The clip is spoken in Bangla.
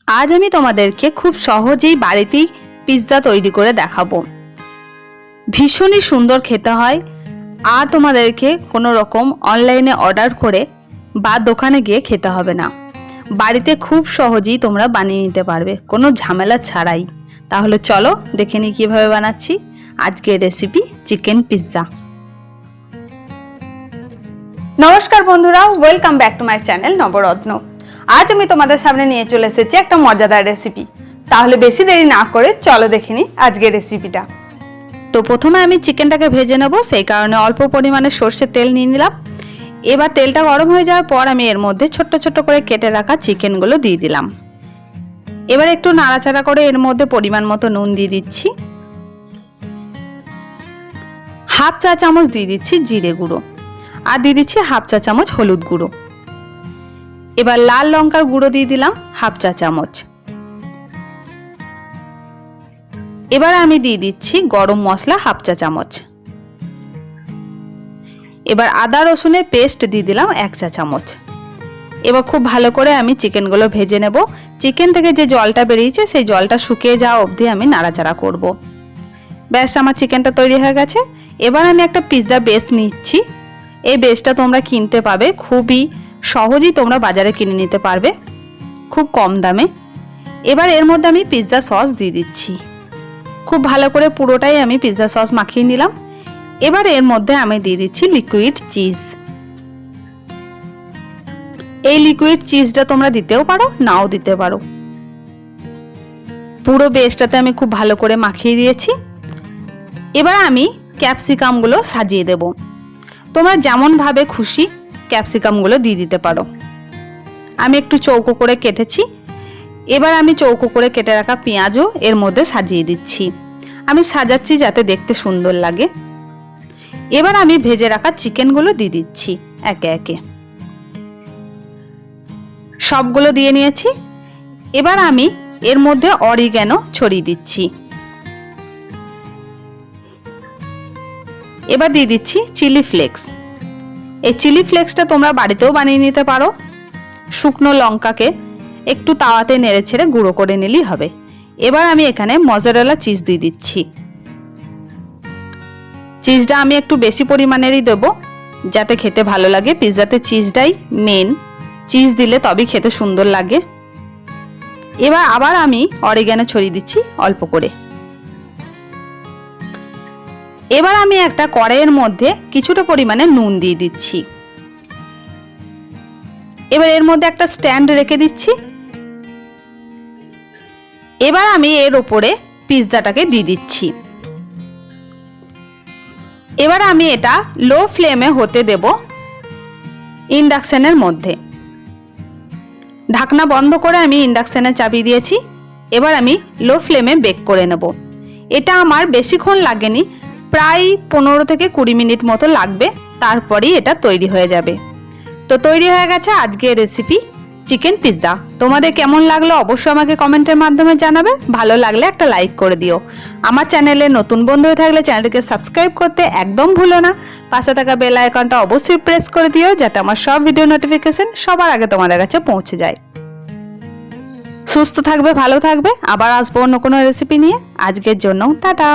আজ আমি তোমাদেরকে খুব সহজেই বাড়িতেই পিৎজা তৈরি করে দেখাবো। ভীষণই সুন্দর খেতে হয়। আর তোমাদেরকে কোনো রকম অনলাইনে অর্ডার করে বা দোকানে গিয়ে খেতে হবে না। বাড়িতে খুব সহজেই তোমরা বানিয়ে নিতে পারবে, কোনো ঝামেলা ছাড়াই। তাহলে চলো দেখে নিই কীভাবে বানাচ্ছি আজকের রেসিপি চিকেন পিৎজা। নমস্কার বন্ধুরা, welcome back to my channel Nabaratna. আজ আমি তোমাদের সামনে নিয়ে চলে এসেছি একটা মজাদার রেসিপি। তাহলে বেশি দেরি না করে চলো দেখে নিই আজকের রেসিপিটা। তো প্রথমে আমি চিকেনটাকে ভেজে নেব, সেই কারণে অল্প পরিমাণে সর্ষের তেল নিয়ে নিলাম। এবার তেলটা গরম হয়ে যাওয়ার পর আমি এর মধ্যে ছোট্ট ছোট্ট করে কেটে রাখা চিকেনগুলো দিয়ে দিলাম। এবার একটু নাড়াচাড়া করে এর মধ্যে পরিমাণ মতো নুন দিয়ে দিচ্ছি, হাফ চা চামচ দিয়ে দিচ্ছি জিরে গুঁড়ো, আর দিয়ে দিচ্ছি হাফ চা চামচ হলুদ গুঁড়ো। এবার লাল লঙ্কার গুঁড়ো দিয়ে দিলাম হাফ চা চামচ। এবার আমি দিয়ে দিচ্ছি গরম মশলা হাফ চা চামচ। এবার আদা রসুনের পেস্ট দিয়ে দিলাম 1 চা চামচ। এবার খুব ভালো করে আমি চিকেনগুলো ভেজে নেব। চিকেন থেকে যে জলটা বেরিয়েছে সেই জলটা শুকিয়ে যাওয়া অবধি আমি নাড়াচাড়া করব। ব্যাস, আমার চিকেনটা তৈরি হয়ে গেছে। এবার আমি একটা পিৎজা বেস নিচ্ছি। এই বেসটা তোমরা কিনতে পাবে, খুবই সহজেই তোমরা বাজারে কিনে নিতে পারবে খুব কম দামে। এবার এর মধ্যে আমি পিৎজা সস দিয়ে দিচ্ছি। খুব ভালো করে পুরোটাই আমি পিৎজা সস মাখিয়ে নিলাম। এবার এর মধ্যে আমি দিয়ে দিচ্ছি লিকুইড চিজ। এই লিকুইড চিজটা তোমরা দিতেও পারো, নাও দিতে পারো। পুরো বেসটাতে আমি খুব ভালো করে মাখিয়ে দিয়েছি। এবার আমি ক্যাপসিকামগুলো সাজিয়ে দেব। তোমরা যেমনভাবে খুশি ক্যাপসিকামগুলো দিয়ে দিতে পারো। আমি একটু চৌকো করে কেটেছি। এবার আমি চৌকো করে কেটে রাখা পেঁয়াজও এর মধ্যে সাজিয়ে দিচ্ছি। আমি সাজাচ্ছি যাতে দেখতে সুন্দর লাগে। এবার আমি ভেজে রাখা চিকেনগুলো দিয়ে দিচ্ছি একে একে। সবগুলো দিয়ে নিয়েছি। এবার আমি এর মধ্যে অরিগ্যানো ছড়িয়ে দিচ্ছি। এবার দিয়ে দিচ্ছি চিলি ফ্লেক্স। এই চিলি ফ্লেক্সটা তোমরা বাড়িতেও বানিয়ে নিতে পারো। শুকনো লঙ্কাকে একটু তাওয়াতে নেড়ে ছেড়ে গুঁড়ো করে নিলেই হবে। এবার আমি এখানে মজারেলা চিজ দিয়ে দিচ্ছি। চিজটা আমি একটু বেশি পরিমাণেরই দেব, যাতে খেতে ভালো লাগে। পিৎজাতে চিজটাই মেন, চিজ দিলে তবেই খেতে সুন্দর লাগে। এবার আবার আমি অরিগ্যানো ছড়িয়ে দিচ্ছি অল্প করে। এবার আমি একটা কড়াইয়ের মধ্যে কিছুটা পরিমাণে নুন দিয়ে দিচ্ছি। এবার এর মধ্যে একটা স্ট্যান্ড রেখে দিচ্ছি। এবার আমি এর উপরে পিৎজাটাকে দিয়ে দিচ্ছি। এবার আমি এটা লো ফ্লেমে হতে দেব ইন্ডাকশনের মধ্যে। ঢাকনা বন্ধ করে আমি ইন্ডাকশনে চাপিয়ে দিয়েছি। এবার আমি লো ফ্লেমে বেক করে নেব। এটা আমার বেশিক্ষণ লাগেনি, প্রায় 15 থেকে 20 মিনিট মতো লাগবে, তারপরেই এটা তৈরি হয়ে যাবে। তো তৈরি হয়ে গেছে আজকের রেসিপি চিকেন পিৎজা। তোমাদের কেমন লাগলো অবশ্যই আমাকে কমেন্টের মাধ্যমে জানাবে। ভালো লাগলে একটা লাইক করে দিও। আমার চ্যানেলে নতুন বন্ধু হয়ে থাকলে চ্যানেলটিকে সাবস্ক্রাইব করতে একদম ভুলো না। পাশে থাকা বেল আইকনটা অবশ্যই প্রেস করে দিও, যাতে আমার সব ভিডিও নোটিফিকেশন সবার আগে তোমাদের কাছে পৌঁছে যায়। সুস্থ থাকবে, ভালো থাকবে। আবার আসবো অন্য কোনো রেসিপি নিয়ে। আজকের জন্য টাটা।